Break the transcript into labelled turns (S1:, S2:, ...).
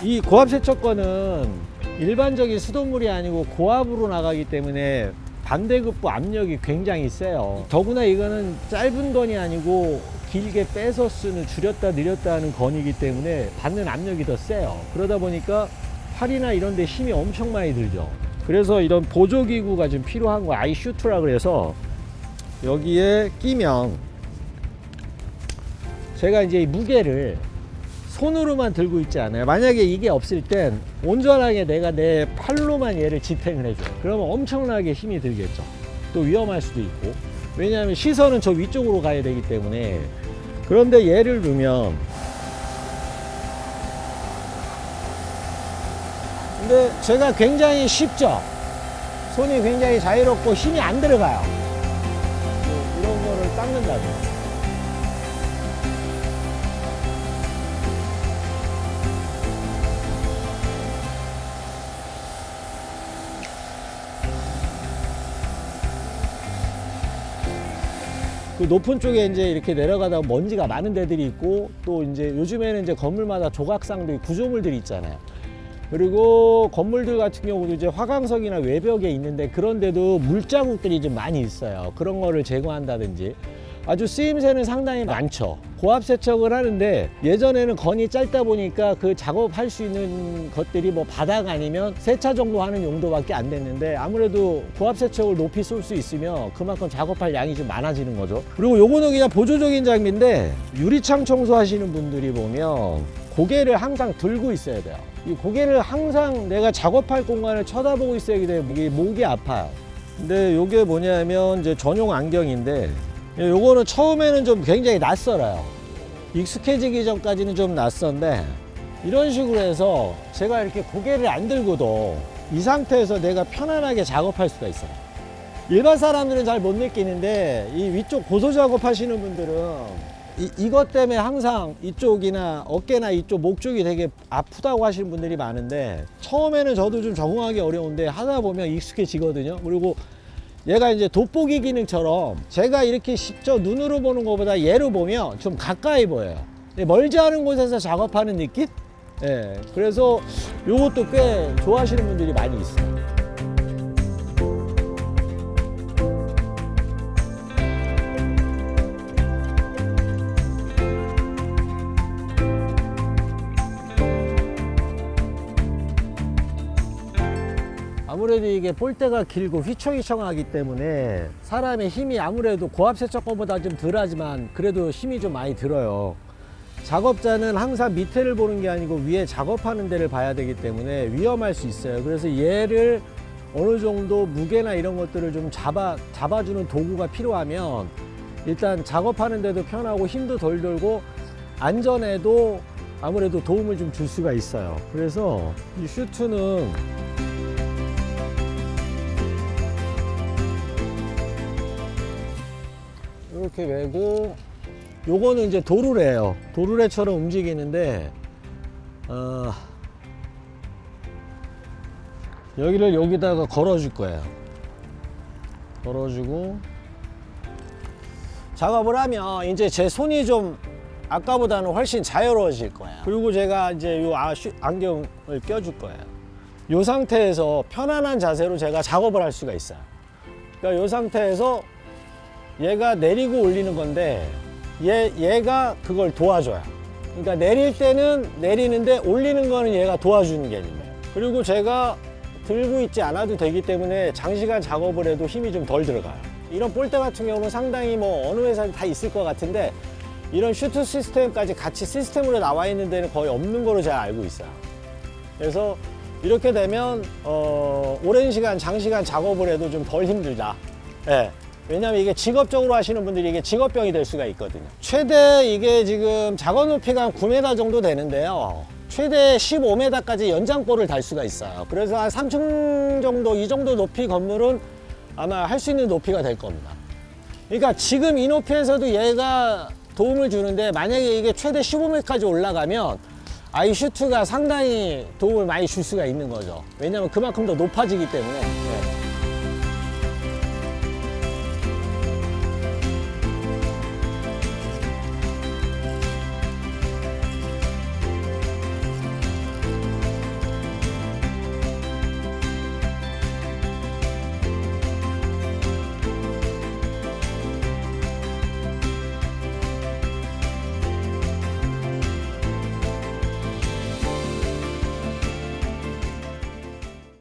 S1: 이 고압 세척건은 일반적인 수돗물이 아니고 고압으로 나가기 때문에 반대급부 압력이 굉장히 세요. 더구나 이거는 짧은 건이 아니고 길게 빼서 쓰는, 줄였다 늘렸다 하는 건이기 때문에 받는 압력이 더 세요. 그러다 보니까 팔이나 이런 데 힘이 엄청 많이 들죠. 그래서 이런 보조기구가 좀 필요한 거, 아이슈트라 그래서 여기에 끼면 제가 이제 이 무게를 손으로만 들고 있지 않아요. 만약에 이게 없을 땐 온전하게 내가 내 팔로만 얘를 지탱을 해줘요. 그러면 엄청나게 힘이 들겠죠. 또 위험할 수도 있고. 왜냐하면 시선은 저 위쪽으로 가야 되기 때문에. 그런데 얘를 두면, 근데 제가 굉장히 쉽죠. 손이 굉장히 자유롭고 힘이 안 들어가요. 이런 거를 닦는다고. 그 높은 쪽에 이제 이렇게 내려가다 먼지가 많은 데들이 있고, 또 이제 요즘에는 이제 건물마다 조각상들, 구조물들이 있잖아요. 그리고 건물들 같은 경우도 이제 화강석이나 외벽에 있는데 그런데도 물자국들이 좀 많이 있어요. 그런 거를 제거한다든지. 아주 쓰임새는 상당히 많죠. 고압 세척을 하는데 예전에는 건이 짧다 보니까 그 작업할 수 있는 것들이 뭐 바닥 아니면 세차 정도 하는 용도밖에 안 됐는데, 아무래도 고압 세척을 높이 쏠 수 있으면 그만큼 작업할 양이 좀 많아지는 거죠. 그리고 요거는 그냥 보조적인 장비인데, 유리창 청소하시는 분들이 보면 고개를 항상 들고 있어야 돼요. 이 고개를 항상 내가 작업할 공간을 쳐다보고 있어야 되기 때문에 목이 아파요. 근데 요게 뭐냐면 이제 전용 안경인데, 요거는 처음에는 좀 굉장히 낯설어요. 익숙해지기 전까지는 좀 낯선데, 이런 식으로 해서 제가 이렇게 고개를 안 들고도 이 상태에서 내가 편안하게 작업할 수가 있어요. 일반 사람들은 잘 못 느끼는데 이 위쪽 고소 작업 하시는 분들은 이것 때문에 항상 이쪽이나 어깨나 이쪽 목 쪽이 되게 아프다고 하시는 분들이 많은데, 처음에는 저도 좀 적응하기 어려운데 하다 보면 익숙해지거든요. 그리고 얘가 이제 돋보기 기능처럼 제가 이렇게 직접 눈으로 보는 것보다 얘로 보면 좀 가까이 보여요. 멀지 않은 곳에서 작업하는 느낌? 예, 그래서 요것도 꽤 좋아하시는 분들이 많이 있어요. 아무래도 이게 볼때가 길고 휘청휘청하기 때문에 사람의 힘이 아무래도 고압 세척건보다 좀 덜하지만 그래도 힘이 좀 많이 들어요. 작업자는 항상 밑에를 보는 게 아니고 위에 작업하는 데를 봐야 되기 때문에 위험할 수 있어요. 그래서 얘를 어느 정도 무게나 이런 것들을 좀 잡아주는 도구가 필요하면 일단 작업하는 데도 편하고 힘도 덜 들고 안전에도 아무래도 도움을 좀 줄 수가 있어요. 그래서 이 슈트는 이렇게 메고, 요거는 이제 도르래예요. 도르래처럼 움직이는데 여기를 여기다가 걸어줄 거예요. 걸어주고 작업을 하면 이제 제 손이 좀 아까보다는 훨씬 자유로워질 거예요. 그리고 제가 이제 요 안경을 껴줄 거예요. 요 상태에서 편안한 자세로 제가 작업을 할 수가 있어요. 그러니까 요 상태에서 얘가 내리고 올리는 건데 얘가 그걸 도와줘요. 그러니까 내릴 때는 내리는데 올리는 거는 얘가 도와주는 개념이에요. 그리고 제가 들고 있지 않아도 되기 때문에 장시간 작업을 해도 힘이 좀 덜 들어가요. 이런 볼대 같은 경우는 상당히 뭐 어느 회사에 다 있을 것 같은데, 이런 슈트 시스템까지 같이 시스템으로 나와 있는 데는 거의 없는 거로 제가 알고 있어요. 그래서 이렇게 되면 오랜 시간 장시간 작업을 해도 좀 덜 힘들다. 예. 왜냐면 이게 직업적으로 하시는 분들이 이게 직업병이 될 수가 있거든요. 최대 이게 지금 작업 높이가 한 9m 정도 되는데요. 최대 15m까지 연장볼을 달 수가 있어요. 그래서 한 3층 정도, 이 정도 높이 건물은 아마 할 수 있는 높이가 될 겁니다. 그러니까 지금 이 높이에서도 얘가 도움을 주는데, 만약에 이게 최대 15m까지 올라가면 아이슈트가 상당히 도움을 많이 줄 수가 있는 거죠. 왜냐면 그만큼 더 높아지기 때문에. 예.